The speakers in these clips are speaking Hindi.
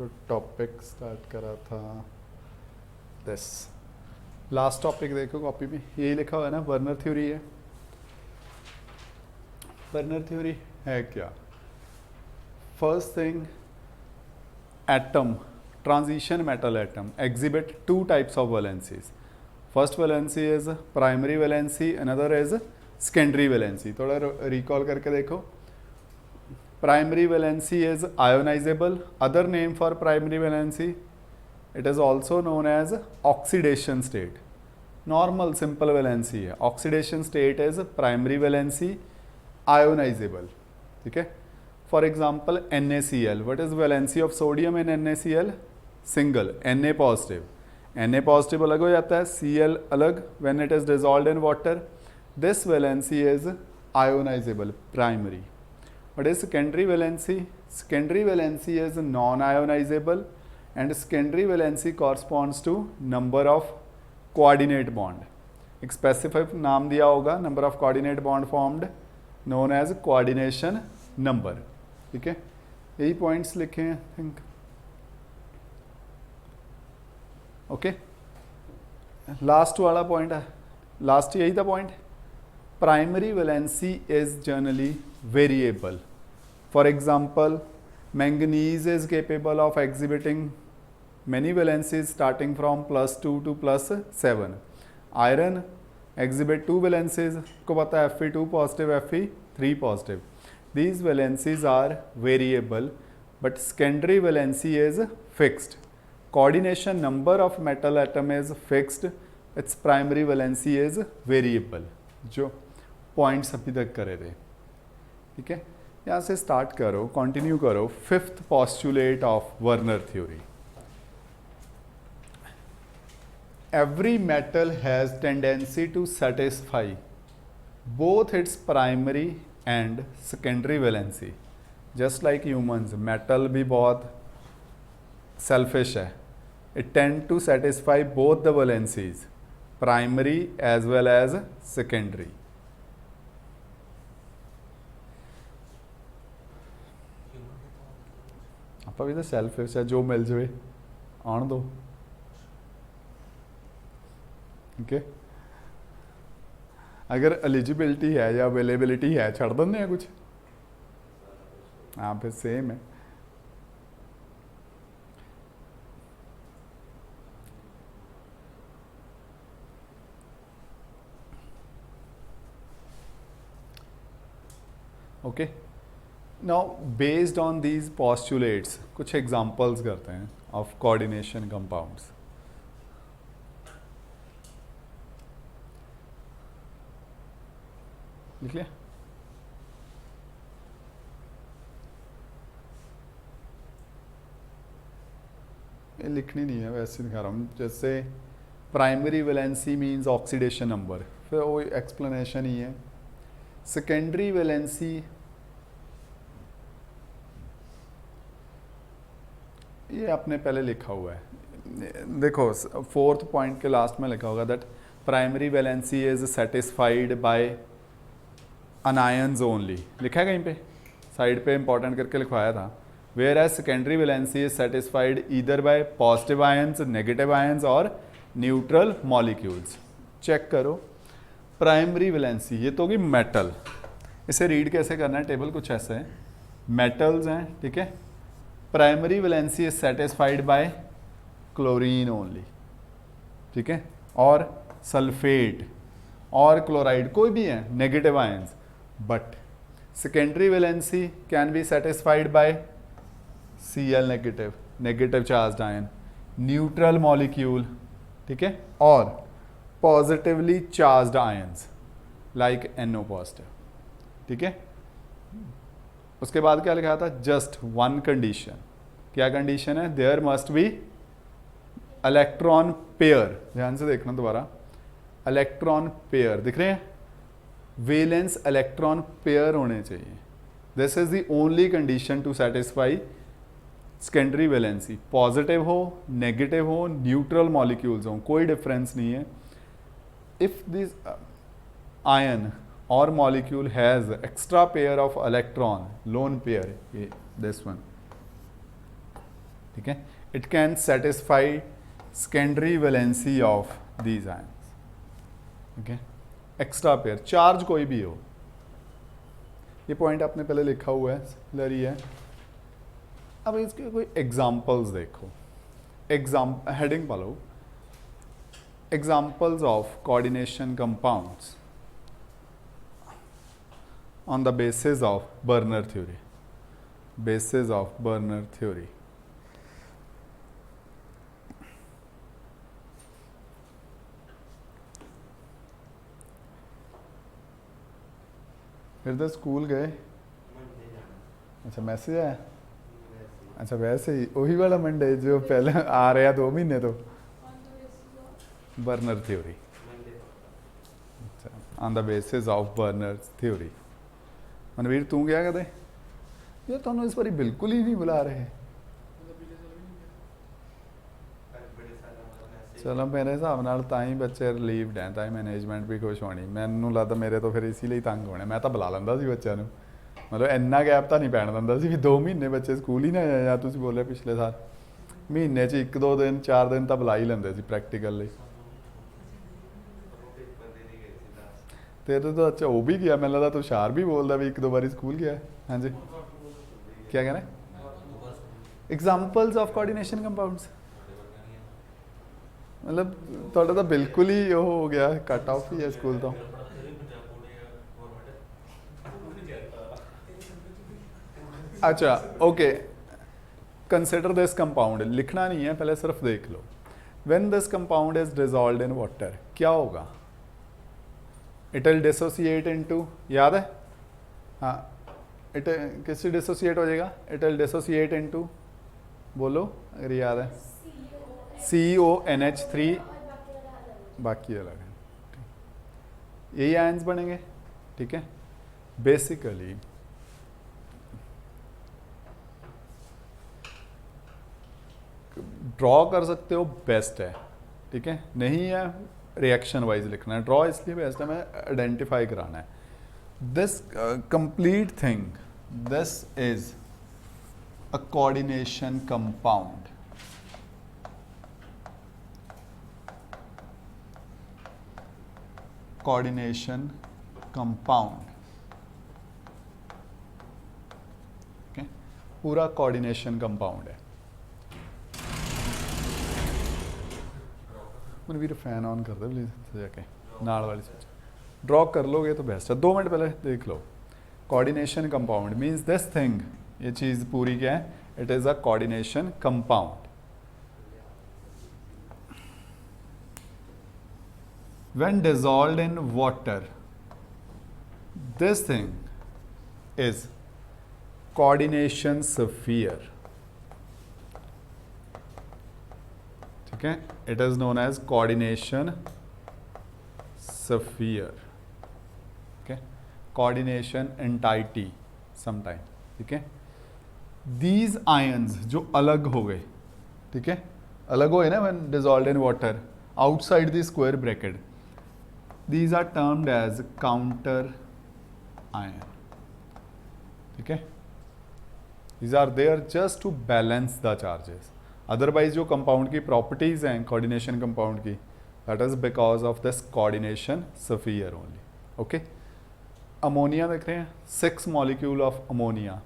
जो टॉपिक स्टार्ट करा था दिस लास्ट टॉपिक देखो कॉपी में यही लिखा हुआ है ना, वर्नर थ्योरी है। वर्नर थ्योरी है क्या? First thing, atom, transition metal atom exhibit two types of valencies. First valency is primary valency, another is secondary valency. थोड़ा recall करके देखो। Primary valency is ionizable. Other name for primary valency, it is also known as oxidation state. Normal simple valency है, oxidation state is primary valency, ionizable. ठीक है? For example, NaCl. What is valency of sodium in NaCl? Single, Na positive, Na positive अलग हो जाता है, Cl अलग when it is dissolved in water. This valency is ionizable, primary. What is secondary valency? Secondary valency is non-ionizable and secondary valency corresponds to number of coordinate bond. एक specific नाम दिया होगा, number of coordinate bond formed known as coordination number. ठीक है, यही पॉइंट्स लिखे हैं थिंक। ओके, लास्ट वाला पॉइंट है, लास्ट यही था point. Primary valency is generally variable. For example, manganese is capable of exhibiting many valencies starting from +2 to +7। Iron exhibit 2 valencies, को पता है Fe2 positive, Fe3 positive. These valencies are variable, but secondary valency is fixed. Coordination number of metal atom is fixed. Its primary valency is variable. जो points अभी तक करे थे, ठीक है? यहाँ से start करो, continue करो। Fifth postulate of Werner theory. Every metal has tendency to satisfy both its primary and secondary valency. Just like humans, metal भी बहुत सेल्फिश है। It tend to satisfy both the valencies, primary as well as secondary. आप भी तो सेल्फिश है, जो मिल जाए आन दो। ठीक है, अगर एलिजिबिलिटी है या अवेलेबिलिटी है छड़ देंगे हैं कुछ। हाँ, फिर सेम है। Okay, now based on these postulates कुछ एग्जांपल्स करते हैं ऑफ कोऑर्डिनेशन कंपाउंड्स। लिख लिया? ये लिखनी नहीं है, वैसे दिखा रहा हूँ। जैसे primary valency means oxidation number, फिर वो एक्सप्लेनेशन ही है। सेकेंडरी वैलेंसी, ये आपने पहले लिखा हुआ है। देखो फोर्थ पॉइंट के लास्ट में लिखा होगा that primary valency is satisfied bye anions only. लिखा है कहीं पे साइड पे, इंपॉर्टेंट करके लिखवाया था। Where as secondary valency is satisfied either by positive ions, negative ions और न्यूट्रल मॉलिक्यूल्स। चेक करो, प्राइमरी वैलेंसी ये तो होगी मेटल। इसे रीड कैसे करना है, टेबल कुछ ऐसे है, मेटल्स हैं, ठीक है। Primary valency is satisfied by chlorine only, ठीक है, और सल्फेट और क्लोराइड, कोई भी है negative ions. But secondary valency can be satisfied by Cl negative, negative charged ion, neutral molecule, ठीक है, और positively charged ions like NO positive, ठीक है। उसके बाद क्या लिखा था? Just one condition. क्या कंडीशन है? There must be electron pair. ध्यान से देखना दोबारा, इलेक्ट्रॉन पेयर दिख रहे हैं, वेलेंस इलेक्ट्रॉन पेयर होने चाहिए। This is the only condition to satisfy secondary valency. Positive हो, नेगेटिव हो, न्यूट्रल मॉलिक्यूल्स हो, कोई डिफरेंस नहीं है। If this ion or molecule has extra pair of electron, lone pair, ये this one, ठीक है. It can satisfy secondary valency of these ions. ठीक है. एक्स्ट्रा पेयर चार्ज कोई भी हो, ये पॉइंट आपने पहले लिखा हुआ है, सिमिलर ही है. अब इसके कोई एग्जाम्पल्स देखो. हेडिंग पालो, examples of coordination compounds on the basis of Berner theory. Basis of Berner theory. फिर तो स्कूल गए. अच्छा मैसेज आया. अच्छा वैसे ही वही वाला मंडे जो पहले आ रहा 2 महीने तो. Werner theory. On the basis of Werner theory. Manveer तू गया कदे यार, तुहानू इस बारी बिल्कुल ही नहीं बुला रहे. चलो मेरे हिसाब नाल तां ही बच्चे रिलीवड हैं, तां ही मैनेजमेंट भी खुश होनी. मैनू लगता मेरे तो फिर इसी लिए तंग होने. मैं तो बुला लैंदा सी बच्चों नू, मतलब इन्ना गैप तो नहीं पैण दिंदा सी भी 2 महीने बच्चे स्कूल ही ना आए. या तुसीं बोले पिछले साल महीने च 1-2 दिन 4 दिन तो बुला ही लैंदे सी प्रैक्टिकल ਲਈ. तेरे तो अच्छा वो भी गया, मैंने लगा तू शार भी बोलता भी 1-2 बारी स्कूल गया. हाँ जी क्या कहना. एग्जाम्पल्स ऑफ कोऑर्डिनेशन कंपाउंड्स, मतलब थोड़ा तो बिल्कुल ही वो हो गया, कट ऑफ ही है स्कूल तो. अच्छा ओके, कंसिडर दिस कंपाउंड. लिखना नहीं है, पहले सिर्फ देख लो. When this compound is dissolved in water क्या होगा. इट विल डिसोसिएट इनटू, याद है. हाँ इट किससे डिसोसिएट हो जाएगा. इट विल डिसोसिएट इनटू, बोलो अगर याद है. CONH3, बाकी अलग है. यही आयंस बनेंगे. ठीक है. बेसिकली ड्रॉ कर सकते हो, बेस्ट है. ठीक है. नहीं है रिएक्शन वाइज लिखना है. ड्रॉ इसलिए बेस्ट है, मैं आइडेंटिफाई कराना है. This complete thing, this is a coordination compound. Coordination compound. Okay, पूरा कोऑर्डिनेशन कंपाउंड है. मनवीर फैन ऑन कर दे प्लीज जाके नाल वाली स्विच. ड्रॉ कर लोगे तो बेस्ट है. 2 मिनट पहले देख लो. Coordination compound means this thing, ये चीज़ पूरी क्या है. It is a coordination compound. When dissolved in water this thing is coordination sphere. ठीक है. It is known as coordination sphere. Okay, coordination entity sometime. ठीक है. दीज आयंस जो अलग हो गए, ठीक है, अलग हो गए ना when dissolved in water outside the square bracket, these are termed as counter ion. ठीक है. These are there just to balance the charges. Otherwise जो कंपाउंड की प्रॉपर्टीज हैं कोऑर्डिनेशन कंपाउंड की, that is because of this coordination sphere only. Okay. Ammonia देख रहे हैं, 6 molecule of ammonia.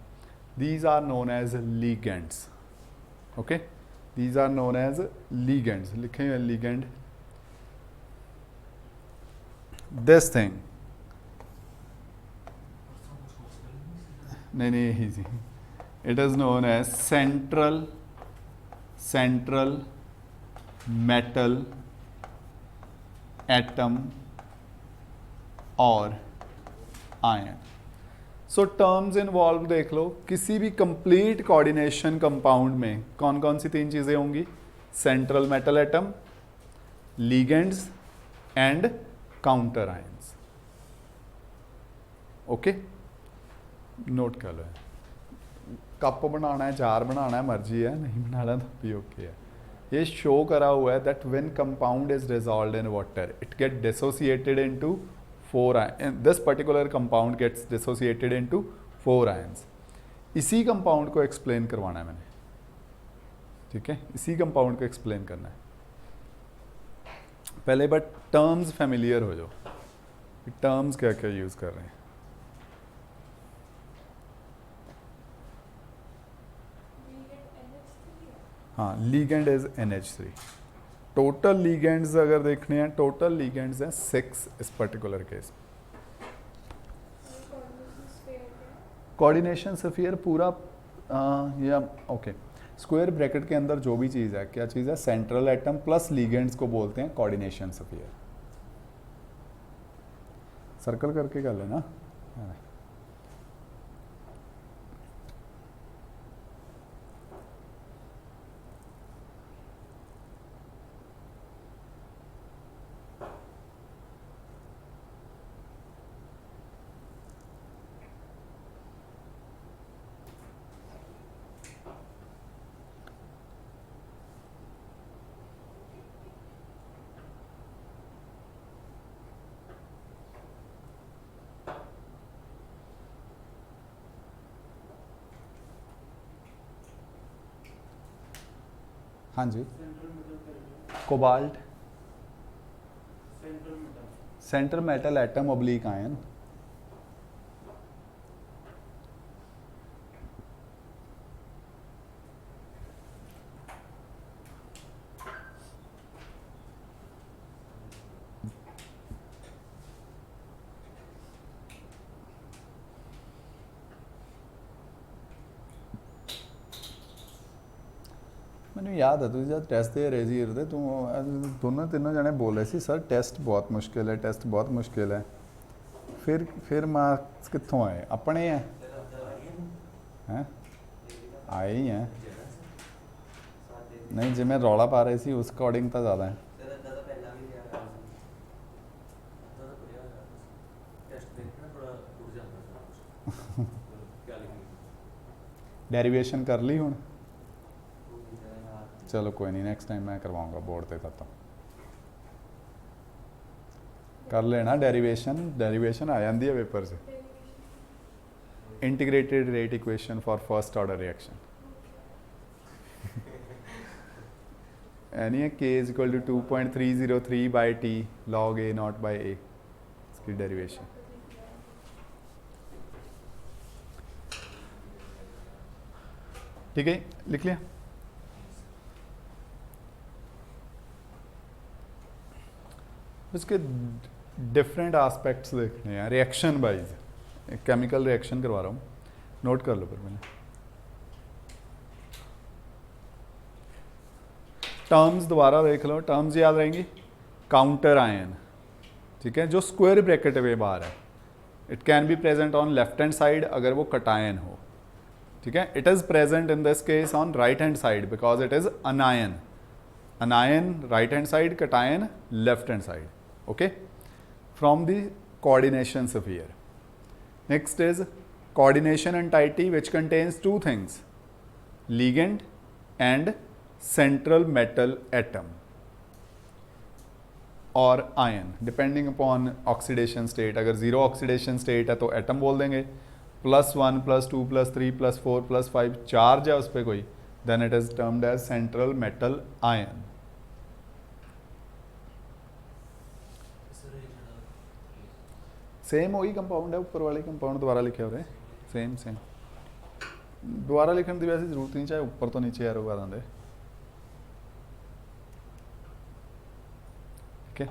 These are known as ligands. Okay, these are known as ligands. लिखे हुए लीगेंड. दिस थिंग, नहीं यही जी, it is known as central metal atom और आयन. सो टर्म्स इन्वॉल्व देख लो. किसी भी कंप्लीट कोऑर्डिनेशन कंपाउंड में कौन कौन सी 3 चीज़ें होंगी. Central metal atom, ligands and counter ions. Okay, note कर लो. कप बनाना है, जार बनाना है, मर्जी है, नहीं बनाना तो भी ओके है. ये शो करा हुआ है that when compound is dissolved in water it get dissociated into 4 ion. This particular compound gets dissociated into 4 ions. इसी कंपाउंड को एक्सप्लेन करवाना है मैंने. ठीक है, इसी कंपाउंड को एक्सप्लेन करना है पहले, बट टर्म्स फेमिलियर हो जाओ, टर्म्स क्या क्या यूज़ कर रहे हैं। हाँ, ligand is NH3। Total ligands अगर देखने हैं, टोटल लीगेंड्स हैं 6 इस पर्टिकुलर केस। कोऑर्डिनेशन स्फीयर पूरा या ओके, स्क्वायर ब्रैकेट के अंदर जो भी चीज़ है, क्या चीज़ है, सेंट्रल एटम प्लस लीगेंड्स को बोलते हैं कोऑर्डिनेशन स्फीयर। सर्कल करके कर लेना। हाँ जी, cobalt central metal atom oblique ion. ਮੈਨੂੰ ਯਾਦ ਹੈ ਤੁਸੀਂ ਜਦ ਟੈਸਟ ਦੇ ਰਹੇ ਸੀ ਇਹਦੇ, ਤੂੰ ਦੋਨੋਂ ਤਿੰਨੋਂ ਜਣੇ ਬੋਲ ਰਹੇ ਸੀ ਸਰ ਟੈਸਟ ਬਹੁਤ ਮੁਸ਼ਕਿਲ ਹੈ, ਟੈਸਟ ਬਹੁਤ ਮੁਸ਼ਕਿਲ ਹੈ। ਫਿਰ ਮਾਰਕਸ ਕਿੱਥੋਂ ਆਏ? ਆਪਣੇ ਹੈ हैं आए ही हैं। नहीं जिमें रौला पा रहे सी उस अकॉर्डिंग तो ज़्यादा है। डेरिवेशन कर ली हुण? चलो कोई नहीं, नेक्स्ट टाइम मैं करवाऊंगा बोर्ड पे तब कर लेना। डेरिवेशन आ जाती है पेपर से। Integrated rate equation for first order reaction यानी है k is equal to 2.303 by T log a naught by a, इसकी डेरिवेशन। ठीक है, लिख लिया। इसके डिफरेंट एस्पेक्ट्स देखने हैं रिएक्शन वाइज। एक केमिकल रिएक्शन करवा रहा हूँ, नोट कर लो फिर मैंने। टर्म्स दोबारा देख लो, टर्म्स याद रहेंगी। काउंटर आयन, ठीक है, जो स्क्वायर ब्रैकेट में बाहर है, it can be present on left hand side अगर वो कटायन हो, ठीक है। It is present in this case on right hand side because it is अनायन। अनायन right hand side, cation left hand side, okay, from the coordination sphere. Next is coordination entity which contains two things, ligand and central metal atom or ion depending upon oxidation state। अगर zero oxidation state है तो atom बोल देंगे, +1 +2 +3 +4 +5 चार्ज है उस पर कोई, then it is termed as central metal ion। Same वही कंपाउंड है, ऊपर वाले कंपाउंड दोबारा लिखे हो रहे, सेम दोबारा लिखने की वैसे जरूरत नहीं, चाहे ऊपर तो नीचे एरो कर देंगे। ठीक है,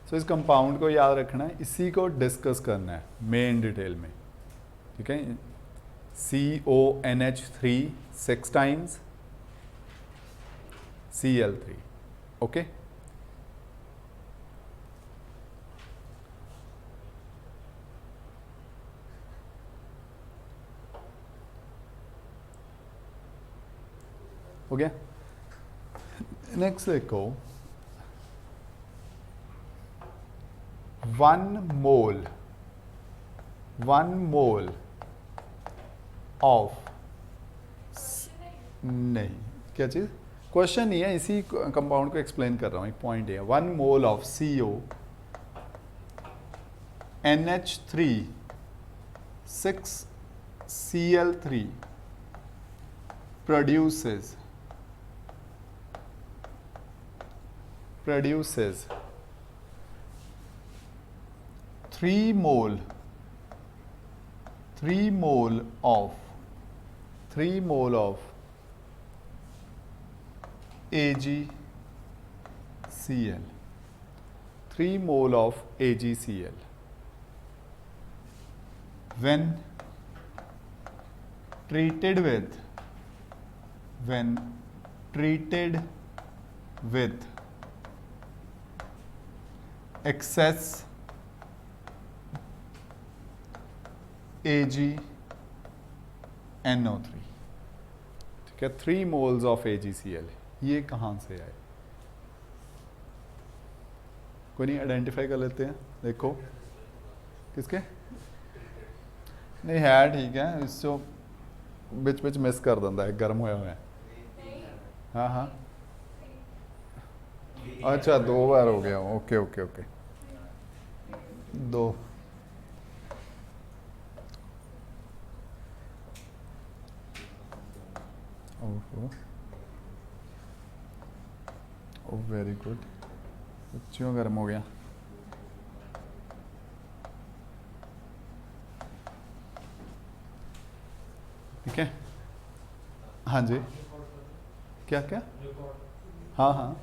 सो इस कंपाउंड को याद रखना है, इसी को डिस्कस करना है मेन डिटेल में। ठीक है, CONH3 6 टाइम्स Cl3, ओके। हो गया। नेक्स्ट देखो, 1 मोल ऑफ, नहीं क्या चीज़, क्वेश्चन नहीं है, इसी कंपाउंड को एक्सप्लेन कर रहा हूँ, एक पॉइंट है। 1 mole of CO NH3 6 Cl3 produces produces 3 mole of AgCl, 3 mole of AgCl when treated with excess AgNO3, ठीक है, 3 moles of AgCl, ये कहाँ से आए? कोई नहीं, आइडेंटिफाई कर लेते हैं, देखो किसके नहीं है, ठीक है, इसको बिच बिच मिस कर दिंदा है, गर्म होया हुआ है। हाँ हाँ, अच्छा 2 बार हो गया, okay okay okay, 2 oh very good, क्यों गर्म हो गया? ठीक है, हाँ जी, क्या क्या, हाँ हाँ,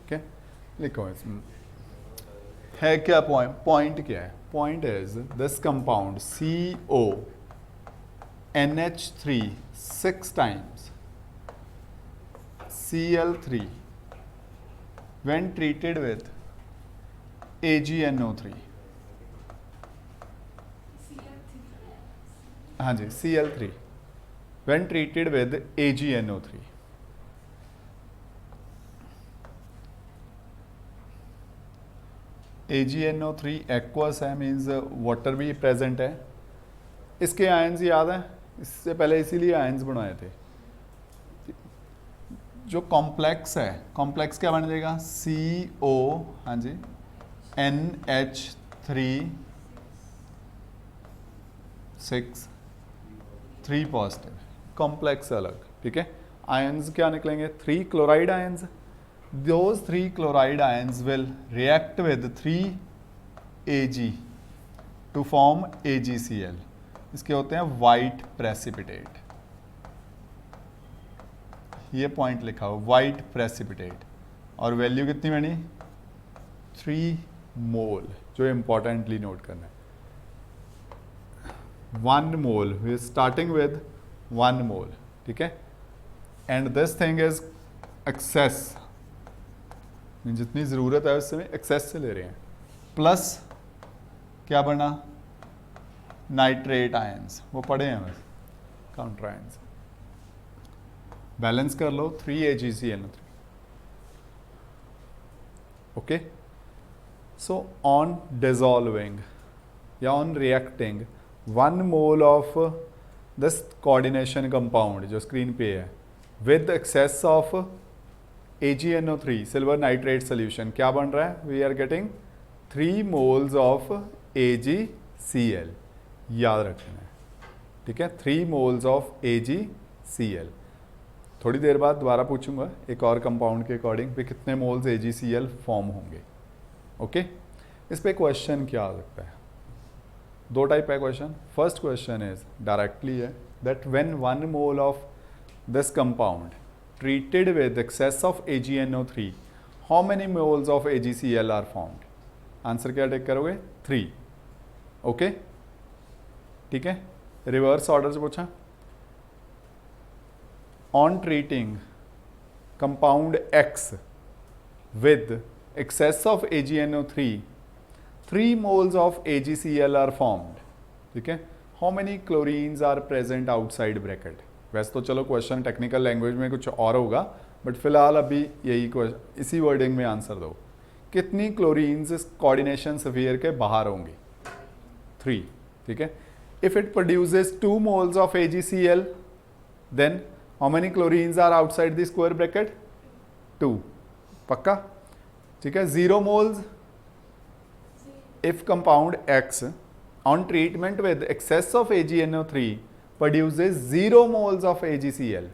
क्या लिखो इसमें है क्या पॉइंट क्या है? Point is this compound CONH3 6 times Cl3 when treated with AgNO3, हाँ जी, Cl3 when treated with AgNO3, AgNO3 aqueous है, मीन्स वाटर भी प्रेजेंट है। इसके आयंस याद है, इससे पहले इसीलिए आयंस बनाए थे। जो कॉम्प्लेक्स है, कॉम्प्लेक्स क्या बन जाएगा? CO, हाँ जी, NH3 6 3 पॉजिटिव, कॉम्प्लेक्स अलग, ठीक है। आयंस क्या निकलेंगे? 3 chloride ions. Those 3 chloride ions will react with 3 Ag to form AgCl. इसके होते हैं white precipitate, ये पॉइंट लिखा हो white precipitate, और वैल्यू कितनी बनी? 3 मोल, जो इंपॉर्टेंटली नोट करना है। 1 mole, we starting with 1 mole, ठीक है। And this thing is excess, जितनी ज़रूरत है उससे एक्सेस से ले रहे हैं। प्लस क्या बना? नाइट्रेट आयंस, वो पढ़े हैं बस, काउंटर आयंस। बैलेंस कर लो 3 AgCl3, okay. So on dissolving या on reacting 1 mole of this coordination compound जो स्क्रीन पे है विद एक्सेस ऑफ AgNO3 सिल्वर नाइट्रेट सोल्यूशन, क्या बन रहा है? We are getting 3 moles of AgCl, याद रखना है, ठीक है। 3 मोल्स ऑफ AgCl। थोड़ी देर बाद दोबारा पूछूंगा एक और कंपाउंड के अकॉर्डिंग भी कितने मोल्स AgCl फॉर्म होंगे, ओके। इस पे क्वेश्चन क्या आ सकता है? 2 टाइप है question. First question is directly है that when 1 mole of this compound treated with excess of AgNO3, how many moles of AgCl are formed? Answer क्या टेक करोगे? 3, ओके, ठीक है। रिवर्स ऑर्डर से पूछा, on treating compound X with excess of AgNO3, 3 moles of AgCl are formed, ठीक है। How many chlorines are present outside bracket? वैसे तो चलो क्वेश्चन टेक्निकल लैंग्वेज में कुछ और होगा, बट फिलहाल अभी यही इसी वर्डिंग में आंसर दो। कितनी क्लोरीन्स इस कोऑर्डिनेशन स्फीयर के बाहर होंगी? 3, ठीक है। If it produces 2 moles of AgCl, then how many chlorines are outside the square bracket? 2, पक्का, ठीक है। 0 moles if compound X on treatment with excess of AgNO3 produces 0 moles of AgCl,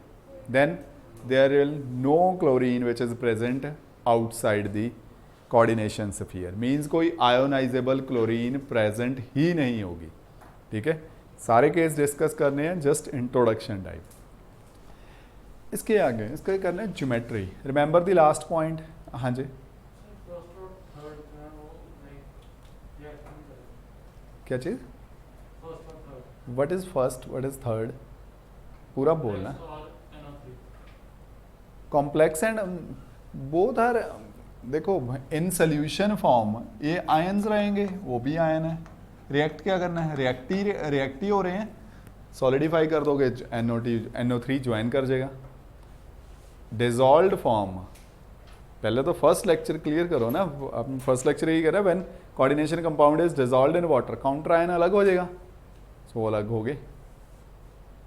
then there will no chlorine which is present outside the coordination sphere, means कोई आयोनाइजेबल क्लोरीन प्रेजेंट ही नहीं होगी। ठीक है, सारे केस डिस्कस करने हैं, जस्ट इंट्रोडक्शन टाइप। इसके आगे इसके करना है geometry. Remember the last point. हाँ जी, क्या चीज़? What is first, what is third, पूरा बोलना। कॉम्प्लेक्स एंड बोथ आर, देखो इन सोल्यूशन फॉर्म ये आयंस रहेंगे, वो भी आयन है। रिएक्ट क्या करना है, रिएक्ट ही हो रहे हैं, सॉलिडिफाई कर दोगे NO3 ज्वाइन कर जाएगा। डिजॉल्व्ड फॉर्म, पहले तो फर्स्ट लेक्चर क्लियर करो ना, आप फर्स्ट लेक्चर यही कर रहे हैं, when coordination compound is dissolved in water, counter ion अलग हो जाएगा, सो अलग हो गए।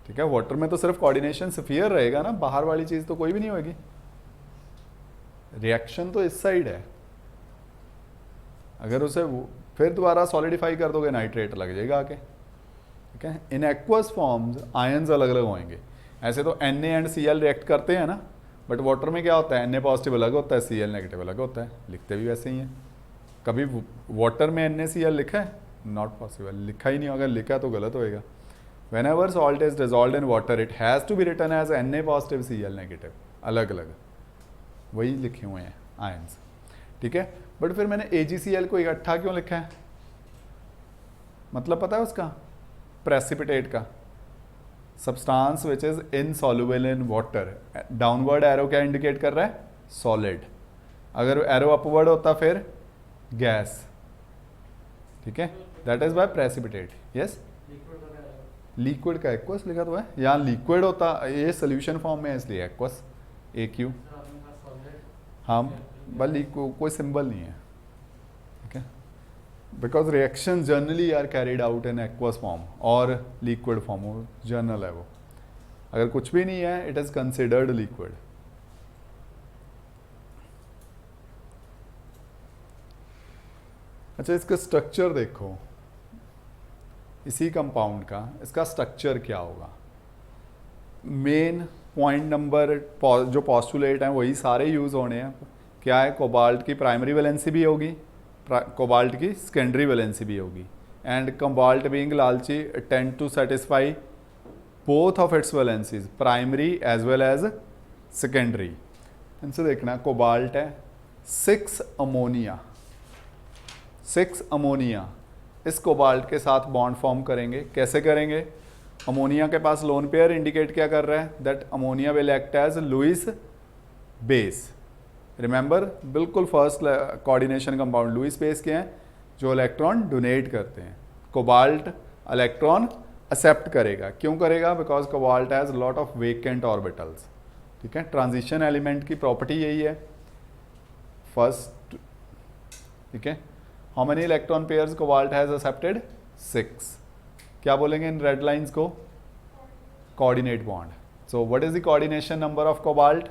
ठीक है, वाटर में तो सिर्फ कोऑर्डिनेशन स्फीयर रहेगा ना, बाहर वाली चीज तो कोई भी नहीं होगी। रिएक्शन तो इस साइड है, अगर उसे फिर दोबारा सॉलिडिफाई कर दोगे नाइट्रेट लग जाएगा आके। ठीक है, इन एक्वस फॉर्म्स आयंस अलग अलग होंगे। ऐसे तो Na एंड Cl रिएक्ट करते हैं ना, बट वाटर में क्या होता है, Na पॉजिटिव अलग होता है, Cl नेगेटिव अलग होता है, लिखते भी वैसे ही हैं। कभी वाटर में NaCl लिखा है? नॉट पॉसिबल, लिखा ही नहीं होगा, लिखा तो गलत होएगा। Whenever salt is dissolved in water, it has to be written as Na positive Cl negative, अलग अलग वही लिखे हुए हैं आयंस। ठीक है, बट फिर मैंने AgCl को इकट्ठा क्यों लिखा है, मतलब पता है उसका, प्रेसिपिटेट का, substance which is insoluble in water. Downward arrow क्या इंडिकेट कर रहा है, सॉलिड, अगर एरो अपवर्ड होता फिर गैस। ठीक है, that is by precipitate. Yes, liquid का एक्वस लिखा तो है, यहाँ लिक्विड होता, ये सोल्यूशन फॉर्म में है इसलिए एक्वस AQ। हाँ, बस कोई सिंबल नहीं है। ठीक है, because reaction generally are carried out in aqueous form और लिक्विड फॉर्म, जनरल है वो। अगर कुछ भी नहीं है, इट इज कंसिडर्ड लिक्विड। अच्छा, इसका स्ट्रक्चर देखो, इसी कंपाउंड का इसका स्ट्रक्चर क्या होगा। मेन पॉइंट नंबर जो पॉस्टुलेट हैं वही सारे यूज होने हैं। क्या है, कोबाल्ट की प्राइमरी वैलेंसी भी होगी, कोबाल्ट की सेकेंडरी वैलेंसी भी होगी, एंड कोबाल्ट बीइंग लालची tend to satisfy both of its valencies, primary as well as secondary. इनसे देखना, कोबाल्ट है 6 अमोनिया, 6 अमोनिया इस कोबाल्ट के साथ बॉन्ड फॉर्म करेंगे। कैसे करेंगे, अमोनिया के पास लोन पेयर इंडिकेट क्या कर रहा है, that ammonia will act as Lewis base. Remember, बिल्कुल first coordination compound Lewis base के हैं जो इलेक्ट्रॉन डोनेट करते हैं। कोबाल्ट इलेक्ट्रॉन एक्सेप्ट करेगा, क्यों करेगा, because cobalt has lot of vacant orbitals. ठीक है, ट्रांजिशन एलिमेंट की प्रॉपर्टी यही है फर्स्ट। ठीक है, how many electron pairs cobalt has accepted, 6। क्या बोलेंगे इन रेड लाइंस को, coordinate bond. So what is the coordination number of cobalt,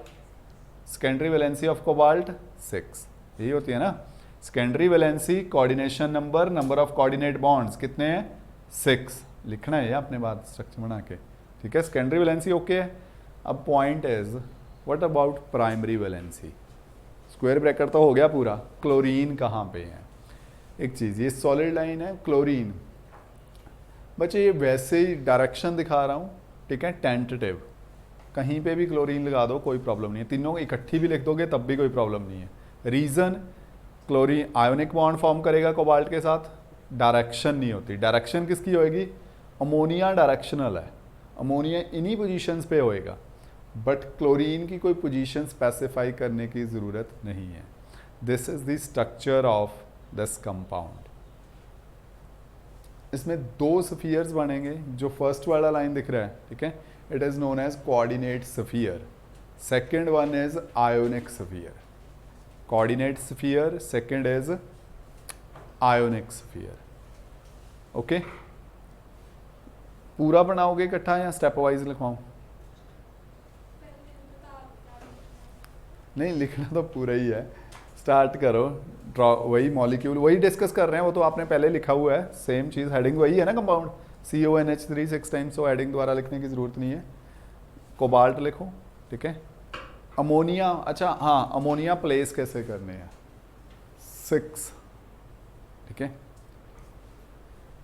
secondary valency of cobalt 6, यही होती है ना, secondary valency, coordination number, number of coordinate bonds कितने हैं, 6 लिखना है अपने बाद स्ट्रक्चर बना के। ठीक है, सेकेंडरी वैलेंसी ओके है। अब point is what about primary valency, square bracket तो हो गया पूरा, क्लोरीन कहाँ पे है। एक चीज़, ये सॉलिड लाइन है क्लोरीन, बच्चे ये वैसे ही डायरेक्शन दिखा रहा हूँ। ठीक है, टेंटेटिव, कहीं पे भी क्लोरीन लगा दो कोई प्रॉब्लम नहीं है, तीनों इकट्ठी भी लिख दोगे तब भी कोई प्रॉब्लम नहीं है। Reason, chlorine ionic bond form करेगा कोबाल्ट के साथ, डायरेक्शन नहीं होती। डायरेक्शन किसकी होएगी, अमोनिया डायरेक्शनल है, अमोनिया इन्हीं पोजीशंस पे होएगा, बट क्लोरीन की कोई पोजीशन स्पेसिफाई करने की ज़रूरत नहीं है। This is the structure of this compound. इसमें 2 स्फीयर्स बनेंगे, जो फर्स्ट वाला लाइन दिख रहा है, ठीक है, it is known as coordinate sphere, second one is ionic sphere. Coordinate sphere, second is ionic sphere. Okay, पूरा बनाओगे इकट्ठा या स्टेप वाइज लिखवाऊं? नहीं, लिखना तो पूरा ही है, स्टार्ट करो। ड्रॉ, वही मॉलिक्यूल वही डिस्कस कर रहे हैं, वो तो आपने पहले लिखा हुआ है, सेम चीज़, हेडिंग वही है ना कंपाउंड, CONH3 6 टाइम्स, तो हेडिंग दोबारा लिखने की ज़रूरत नहीं है। कोबाल्ट लिखो, ठीक है, अमोनिया, अच्छा हाँ, अमोनिया प्लेस कैसे करने हैं, 6, ठीक है।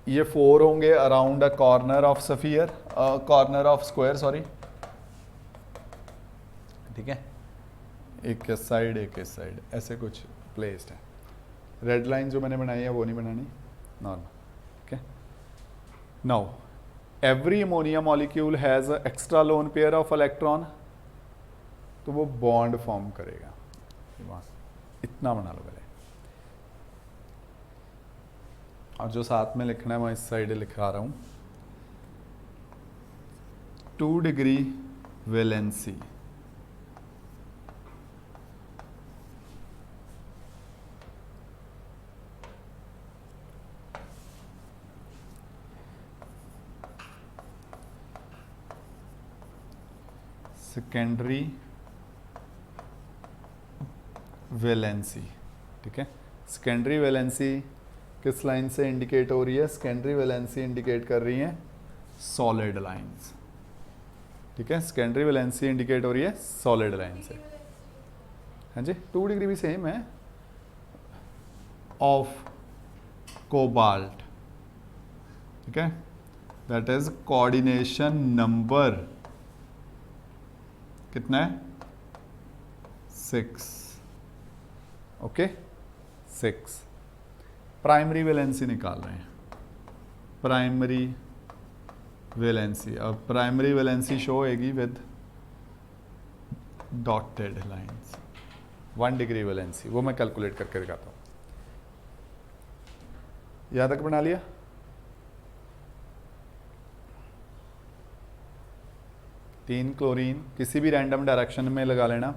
ये 4 होंगे around a corner of sphere, corner of square sorry, ठीक है। एक इस साइड एक इस साइड, ऐसे कुछ प्लेस्ड है। रेड लाइन जो मैंने बनाई है वो नहीं बनानी, नॉर्मल, ठीक है। Now every ammonia molecule has extra lone pair of electron, तो वो बॉन्ड फॉर्म करेगा, इतना बना लो पहले। और जो साथ में लिखना है मैं इस साइड लिखा रहा हूं, 2 डिग्री वैलेंसी, सेकेंडरी वैलेंसी, ठीक है। सेकेंडरी वैलेंसी किस लाइन से इंडिकेट हो रही है, सेकेंडरी वैलेंसी इंडिकेट कर रही है सॉलिड लाइंस, ठीक है। सेकेंडरी वैलेंसी इंडिकेट हो रही है सॉलिड लाइन से, हाँ जी। 2 डिग्री भी सेम है, ऑफ कोबाल्ट, ठीक है, दैट इज कोऑर्डिनेशन नंबर कितना है, 6, ओके 6। प्राइमरी वैलेंसी निकाल रहे हैं, प्राइमरी वैलेंसी। अब प्राइमरी वैलेंसी शो होएगी with dotted lines, 1 degree valency, वो मैं कैलकुलेट करके दिखाता हूँ। यहाँ तक बना लिया, तीन क्लोरीन किसी भी रैंडम डायरेक्शन में लगा लेना,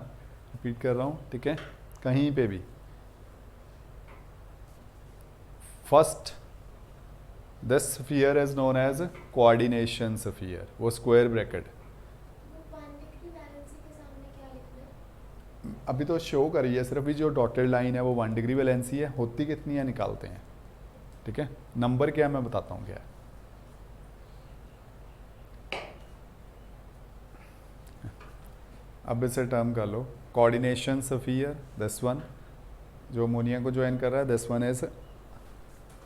रिपीट कर रहा हूँ, ठीक है, कहीं पे भी। First this sphere is known as coordination sphere, वो स्क्वायर ब्रैकेट। अभी तो शो कर रही है सिर्फ, भी जो डॉटेड लाइन है वो 1 डिग्री वैलेंसी है, होती कितनी है निकालते हैं, ठीक है। नंबर क्या है मैं बताता हूँ क्या है। अब इसे टर्म कर लो, कोऑर्डिनेशन स्फीयर, दिस वन जो अमोनिया को ज्वाइन कर रहा है, this one is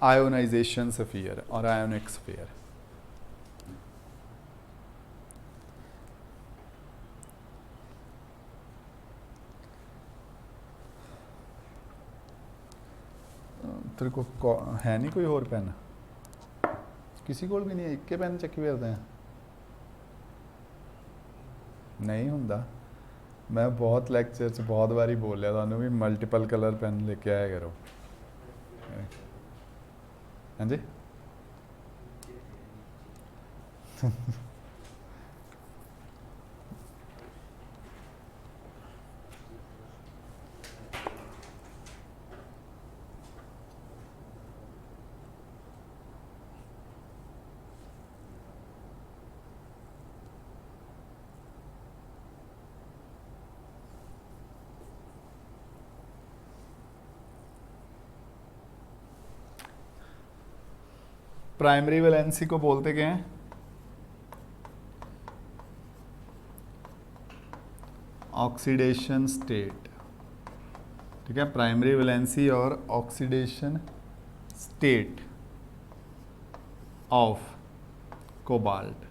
ionization sphere और आयोनिक स्फीयर। तेरे को है नहीं कोई और पेन, किसी को भी नहीं है, एक के पेन चक्की फिरते हैं, नहीं हुंदा। मैं बहुत लेक्चर च बहुत बारी बोलिया थानू भी मल्टीपल कलर पेन लेके आया करो, हाँ जी। प्राइमरी वैलेंसी को बोलते क्या हैं, ऑक्सीडेशन स्टेट, ठीक है। प्राइमरी वैलेंसी और oxidation state of cobalt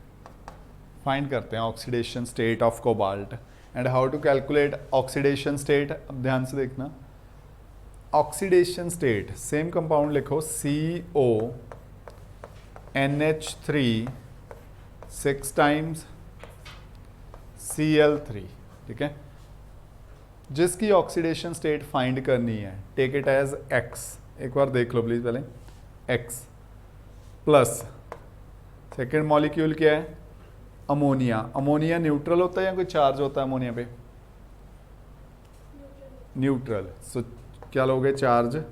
find करते हैं, oxidation state of cobalt. And how to calculate oxidation state, अब ध्यान से देखना। ऑक्सीडेशन स्टेट सेम कंपाउंड लिखो, CO NH3 6 टाइम्स Cl3, ठीक है। जिसकी ऑक्सीडेशन स्टेट फाइंड करनी है, टेक इट एज X, एक बार देख लो प्लीज पहले, X प्लस सेकेंड मॉलिक्यूल क्या है, अमोनिया। अमोनिया न्यूट्रल होता है या कोई चार्ज होता है अमोनिया पे, न्यूट्रल, सो क्या लोगे, चार्ज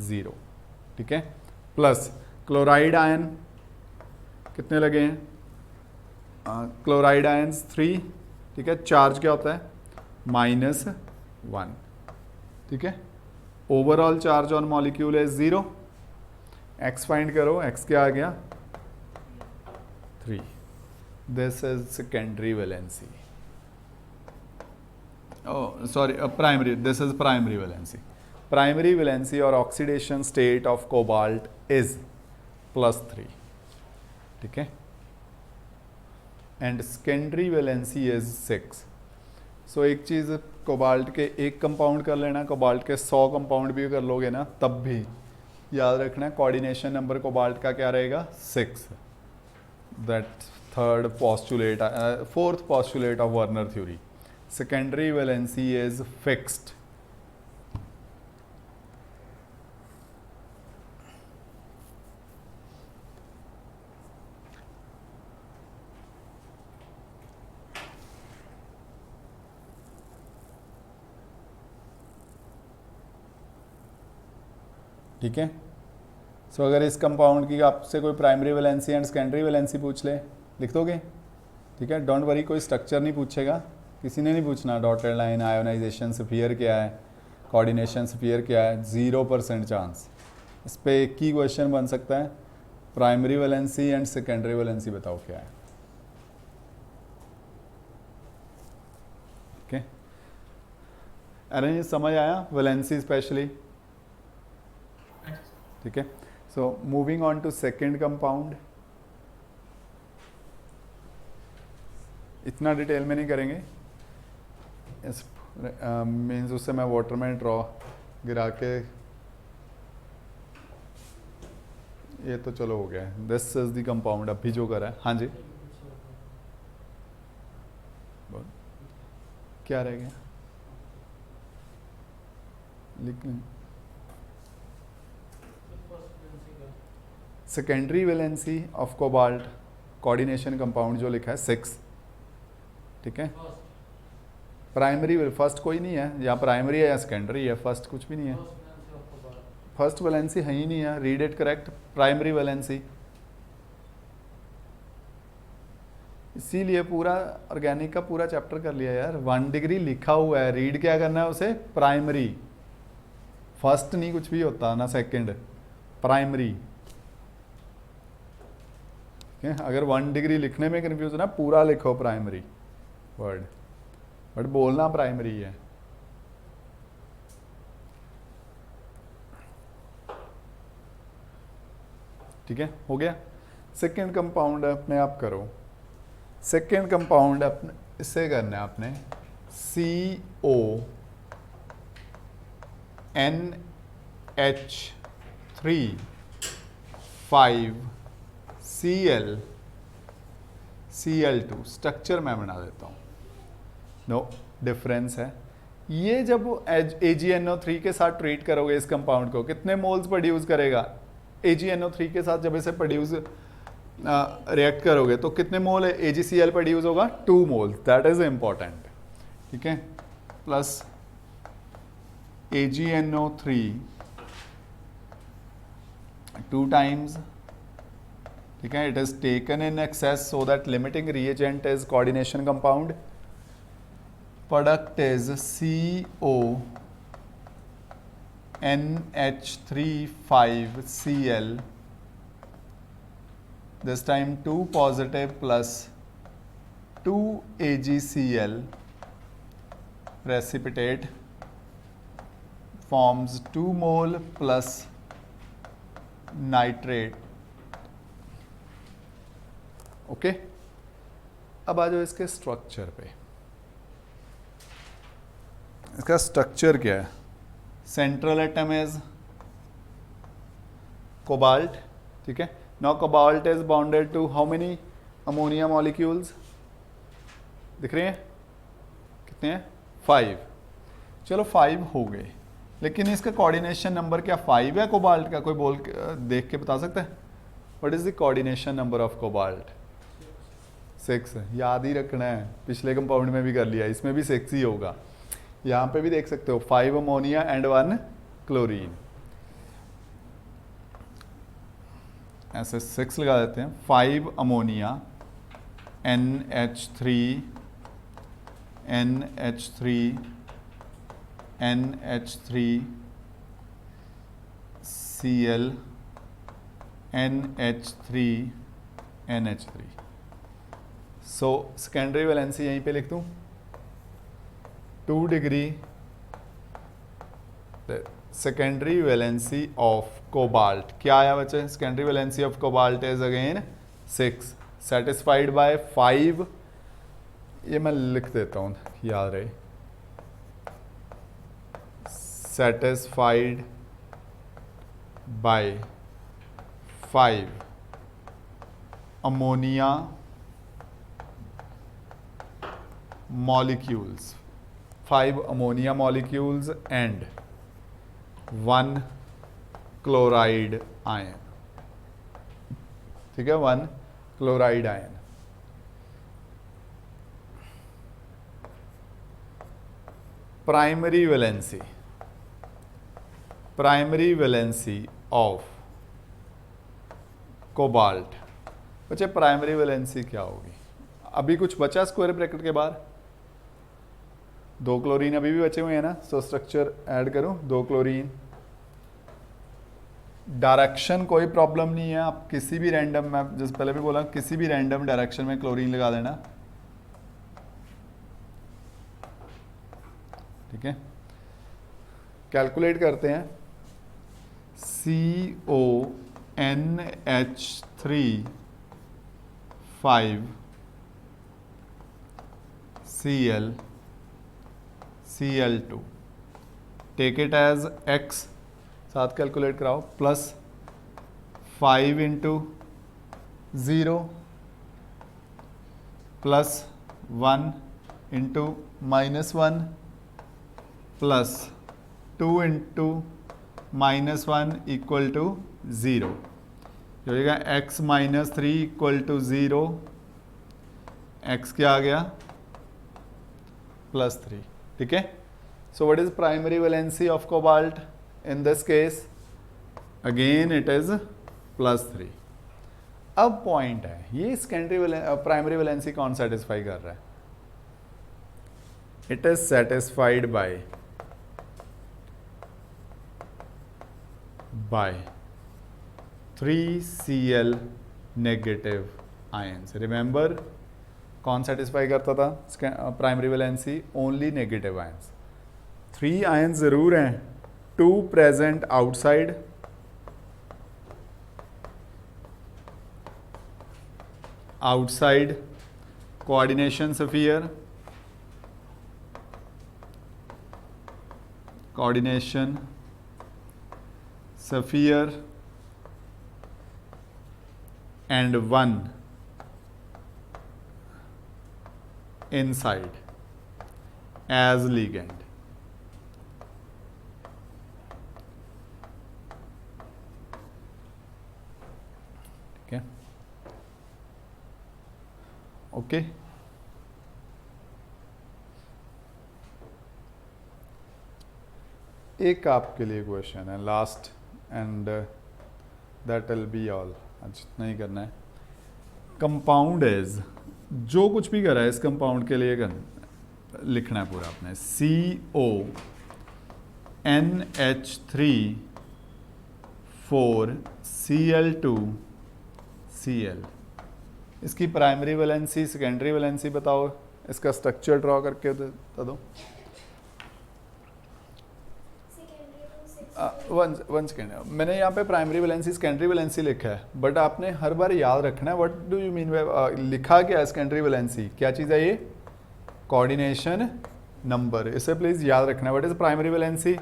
0, ठीक है। प्लस क्लोराइड आयन कितने लगे हैं, क्लोराइड आयंस 3, ठीक है। चार्ज क्या होता है, -1, ठीक है। ओवरऑल चार्ज ऑन मॉलिक्यूल है 0। X फाइंड करो, X क्या आ गया, 3। This is secondary valency. oh sorry, primary, this is primary valency. Primary valency or oxidation state of cobalt is +3, ठीक है, एंड सेकेंडरी वैलेंसी इज 6. सो एक चीज़, कोबाल्ट के एक कंपाउंड कर लेना, कोबाल्ट के 100 कंपाउंड भी कर लोगे ना तब भी याद रखना कोऑर्डिनेशन नंबर कोबाल्ट का क्या रहेगा, 6. That third postulate, fourth postulate of Werner theory. Secondary valency is fixed. ठीक है. सो अगर इस कंपाउंड की आपसे कोई primary valency and secondary valency पूछ ले, लिख दोगे, ठीक है. डोंट वरी, कोई स्ट्रक्चर नहीं पूछेगा, किसी ने नहीं पूछना डॉटेड लाइन, आयोनाइजेशन स्फीयर क्या है, कोऑर्डिनेशन स्फीयर क्या है, 0% चांस. इस पर एक ही क्वेश्चन बन सकता है, primary valency and secondary valency बताओ क्या है. ठीक है. अरे ये समझ आया, वैलेंसी स्पेशली, ठीक है. So moving on to second compound. इतना डिटेल में नहीं करेंगे, इस मीन्स उससे मैं वाटर में ड्रॉ गिरा के, ये तो चलो हो गया. दिस इज द कंपाउंड अभी जो करा है. हाँ जी, बोल क्या रह गया, लिख लें. Secondary valency of cobalt coordination compound जो लिखा है 6, ठीक है. प्राइमरी, फर्स्ट कोई नहीं है, या प्राइमरी है या सेकेंडरी है, फर्स्ट कुछ भी नहीं है. फर्स्ट वैलेंसी है ही नहीं है, read it correct, primary valency. इसीलिए पूरा ऑर्गेनिक का पूरा चैप्टर कर लिया यार. 1 डिग्री लिखा हुआ है, रीड क्या करना है उसे, प्राइमरी. फर्स्ट नहीं कुछ भी होता ना, सेकंड, प्राइमरी. अगर 1 डिग्री लिखने में कंफ्यूज ना, पूरा लिखो प्राइमरी वर्ड, बट बोलना प्राइमरी है. ठीक है, हो गया. सेकेंड कंपाउंड अपने आप करो. सेकेंड कंपाउंड अपने इससे करना है आपने, CONH3 5Cl, स्ट्रक्चर मैं बना देता हूँ. नो डिफरेंस है. ये जब AgNO3 के साथ ट्रीट करोगे इस कंपाउंड को, कितने मोल्स प्रोड्यूस करेगा. AgNO3 के साथ जब इसे प्रोड्यूस रिएक्ट करोगे तो कितने मोल AgCl प्रोड्यूस होगा, 2 मोल्स. That is important. ठीक है, प्लस AgNO3 2 times. ठीक है, it is taken in excess so that limiting reagent is coordination compound. Product is CONH3 5Cl. this time 2 positive plus 2 AgCl precipitate forms 2 mole plus nitrate. Okay, अब आ जाओ इसके स्ट्रक्चर पे. इसका स्ट्रक्चर क्या है. Central atom is cobalt. ठीक है, now cobalt is bonded to how many ammonia molecules, दिख रहे हैं कितने हैं, 5. चलो 5 हो गए, लेकिन इसका कोऑर्डिनेशन नंबर क्या 5 है कोबाल्ट का, कोई बोल देख के बता सकता है. What is the coordination number of cobalt, 6. याद ही रखना है, पिछले कंपाउंड में भी कर लिया, इसमें भी 6 ही होगा. यहाँ पे भी देख सकते हो 5 अमोनिया एंड 1 क्लोरीन. ऐसे 6 लगा देते हैं. 5 ammonia NH3 NH3 NH3 Cl NH3 NH3. So secondary valency यहीं पे लिख दूं. 2 degree secondary valency of cobalt क्या आया बच्चे? Secondary valency of cobalt is again 6 satisfied by 5, ये मैं लिख देता हूँ याद रहे, satisfied by 5 ammonia molecules, 5 ammonia molecules and 1 chloride ion, ठीक है, 1 chloride ion. Primary valency of cobalt. बच्चे प्राइमरी वैलेंसी क्या होगी? अभी कुछ बचा स्क्वायर ब्रैकेट के बाहर? 2 क्लोरीन अभी भी बचे हुए हैं ना, सो स्ट्रक्चर ऐड करूं, 2 क्लोरीन. डायरेक्शन कोई प्रॉब्लम नहीं है, आप किसी भी रैंडम, मैं जैसे पहले भी बोला, किसी भी रैंडम डायरेक्शन में क्लोरीन लगा देना, ठीक है. कैलकुलेट करते हैं. CONH3 5 Cl2, take it as x, साथ कैलकुलेट कराओ, plus 5 into 0 plus 1 into -1 plus 2 into -1 equal to 0, जो होगा x - 3 इक्वल टू 0, x क्या आ गया? +3, ठीक है. So what is primary valency of cobalt in this case? Again it is +3. अब पॉइंट है, ये सेकेंडरी प्राइमरी वैलेंसी कौन सेटिस्फाई कर रहा है? It is satisfied bye 3Cl negative ions. Remember कौन सेटिस्फाई करता था primary valency? Only negative ions. 3 ions जरूर हैं, 2 present outside, coordination sphere, and 1 inside as ligand. ठीक है, ओके. एक आपके लिए क्वेश्चन है last, and that will be all. आज इतना ही करना है. कंपाउंड इज, जो कुछ भी करा है इस कंपाउंड के लिए लिखना है पूरा आपने. CONH3 4 Cl2Cl. इसकी प्राइमरी वैलेंसी, सेकेंडरी वैलेंसी बताओ, इसका स्ट्रक्चर ड्रॉ करके बता दो. वन सेकेंड, मैंने यहाँ पे प्राइमरी वैलेंसी सेकेंडरी वैलेंसी लिखा है, बट आपने हर बार याद रखना है what do you mean by, लिखा क्या है सेकेंडरी वैलेंसी, क्या चीज़ है ये? Coordination number. इसे प्लीज याद रखना है. What is primary valency?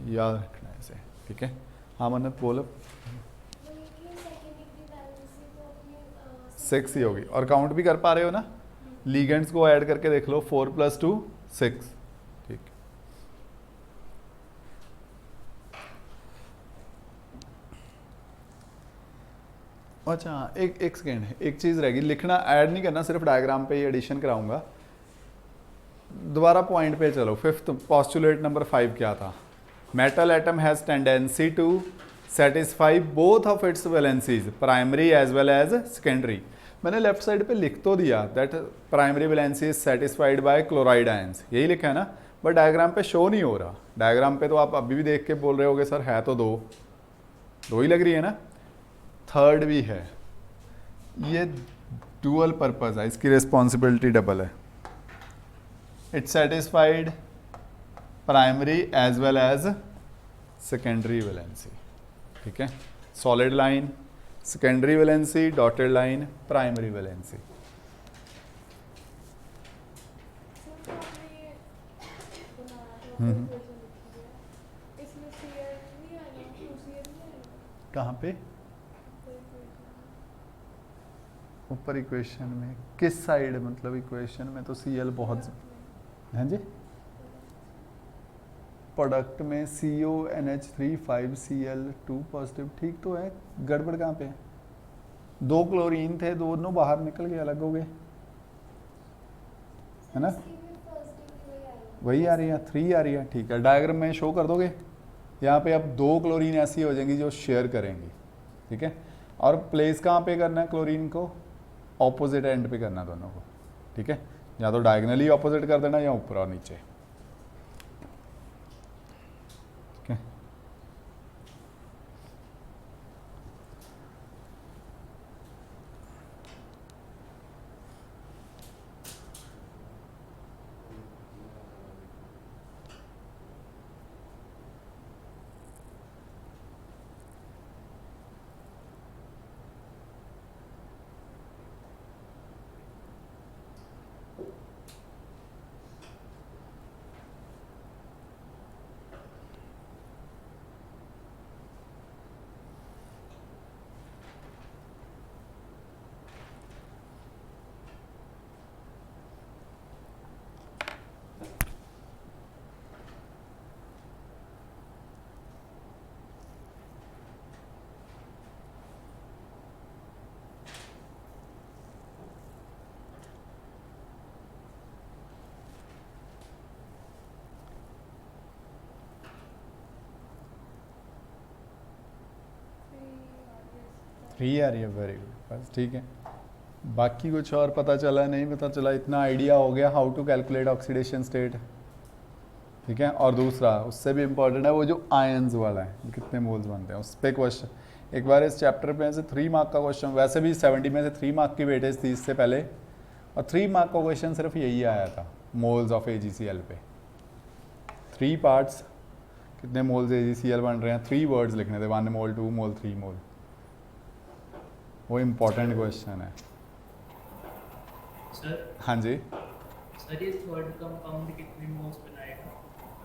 याद रखना है इसे, ठीक है. हाँ मन्नत बोलो. 6 ही होगी, और काउंट भी कर पा रहे हो ना? लीगेंड्स को ऐड करके देख लो, 4 + 2 6. ठीक. अच्छा, एक सेकेंड, एक चीज़ रहेगी, लिखना ऐड नहीं करना, सिर्फ डायग्राम पे ही एडिशन कराऊंगा. दोबारा पॉइंट पे चलो. 5th पोस्टुलेट नंबर 5 क्या था? Metal atom has tendency to satisfy both of its valencies, primary as well as secondary. मैंने लेफ्ट साइड पे लिख तो दिया that primary valency is satisfied by chloride ions, यही लिखा है ना, बट डायग्राम पे शो नहीं हो रहा. डायग्राम पे तो आप अभी भी देख के बोल रहे होगे सर है तो दो ही लग रही है ना. थर्ड भी है, ये डुअल पर्पस है, इसकी रिस्पॉन्सिबिलिटी डबल है. It satisfied primary as well as secondary valency, ठीक है। Solid line secondary valency, dotted line primary valency. कहाँ पे? ऊपर इक्वेशन में किस साइड? मतलब इक्वेशन में तो Cl बहुत हैं जी। प्रोडक्ट में CONH3 5Cl2 पॉजिटिव, ठीक तो है। गड़बड़ कहाँ पे है? 2 क्लोरीन थे, दोनों बाहर निकल के अलग हो गए, है ना? वही आ रही है, 3 आ रही है, ठीक है। डायग्राम में शो कर दोगे? यहाँ पे अब 2 क्लोरीन ऐसी हो जाएंगी जो शेयर करेंगी, ठीक है। और प्लेस कहाँ पे करना है क्लोरीन को? ऑपोजिट एंड पे करना दोनों को, ठीक है। या तो डायगनली ऑपोजिट कर देना या ऊपर और नीचे, ठीक है। थ्री आ रही है, वेरी गुड, बस ठीक है। बाकी कुछ और पता चला नहीं पता चला, इतना आइडिया हो गया how to calculate oxidation state, ठीक है। और दूसरा उससे भी इम्पोर्टेंट है वो जो आयंस वाला है, कितने मोल्स बनते हैं, उस पर क्वेश्चन एक बार इस चैप्टर पे से 3 मार्क का क्वेश्चन, वैसे भी 70 में से 3 मार्क की वेटेज थी इससे पहले, और 3 मार्क का क्वेश्चन सिर्फ यही आया था, मोल्स ऑफ AgCl पे। 3 पार्ट्स, कितने मोल्स AgCl बन रहे हैं, 3 वर्ड्स लिखने थे, 1 मोल 2 मोल 3 मोल, वो इम्पोर्टेंट क्वेश्चन है सर। हाँ जी सर ये थर्ड कंपाउंड कितने मोल्स बनाएगा?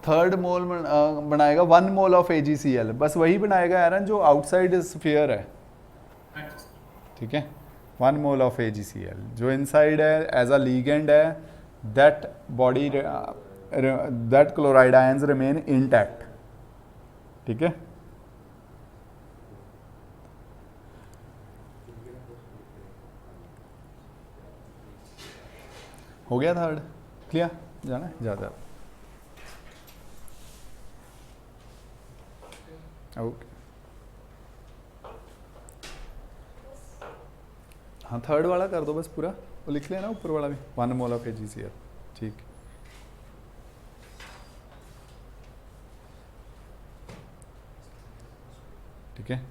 थर्ड मोल बनाएगा 1 मोल ऑफ AgCl, बस वही बनाएगा एरन जो आउटसाइड स्फीयर है, ठीक है। 1 मोल ऑफ AgCl जो इनसाइड है एज अ लीगेंड है, that body that chloride ions remain intact, ठीक है। हो गया थर्ड क्लियर? जाना है ज़्यादा, ओके। हाँ थर्ड वाला कर दो बस पूरा, वो लिख लेना ऊपर वाला भी, 1 मोल ऑफ AgCl, ठीक। ठीक है।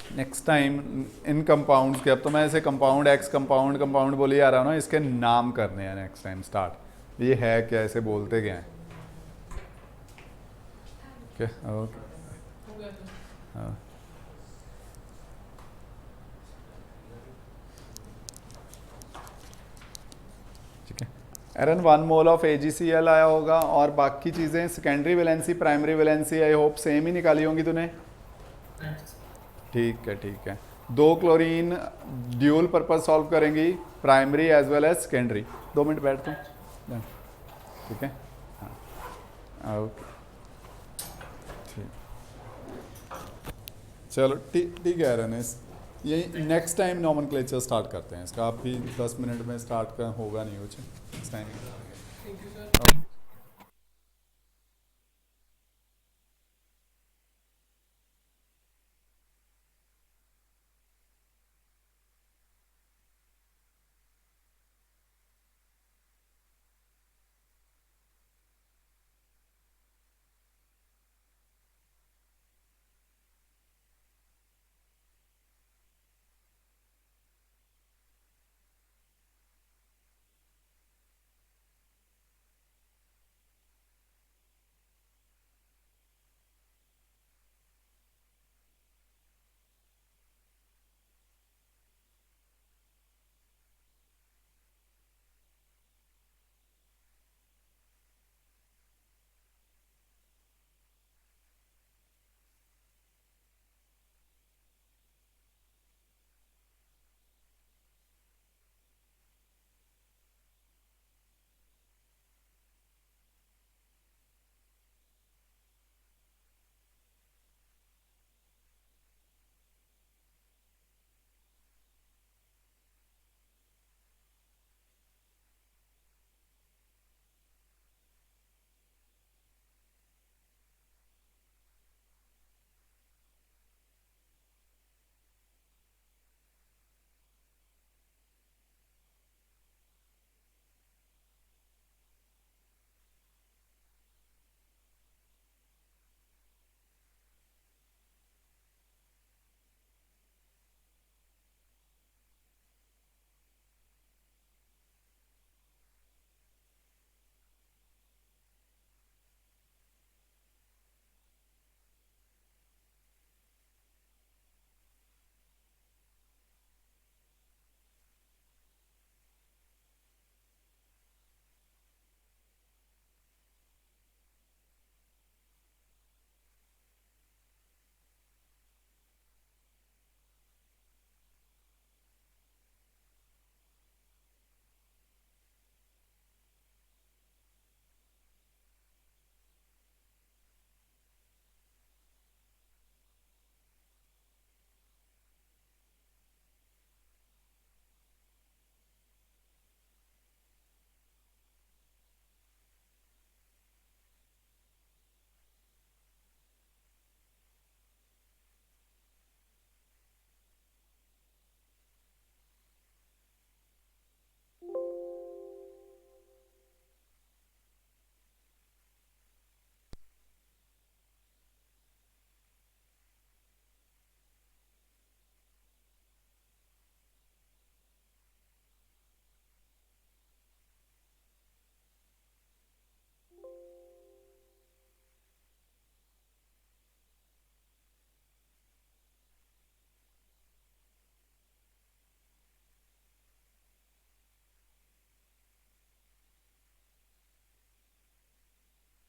नेक्स्ट टाइम इन कंपाउंड्स के, अब तो मैं ऐसे कंपाउंड एक्स कंपाउंड कंपाउंड बोले आ रहा हूँ ना, इसके नाम करने हैं नेक्स्ट टाइम स्टार्ट, ये है क्या, ऐसे बोलते क्या हैं, ओके। हाँ ठीक है। एरन 1 मोल ऑफ AgCl आया होगा, और बाकी चीज़ें secondary valency primary valency I hope same ही निकाली होंगी तूने, ठीक है ठीक है। 2 क्लोरीन ड्यूल पर्पस सॉल्व करेंगी, primary as well as secondary. 2 minute बैठ तुम, ठीक है। हाँ ओके ठीक, चलो ठीक है एरन, यही नेक्स्ट टाइम नॉमेनक्लेचर स्टार्ट करते हैं इसका, आप भी 10 मिनट में स्टार्ट का होगा नहीं कुछ नेक्स्ट टाइम।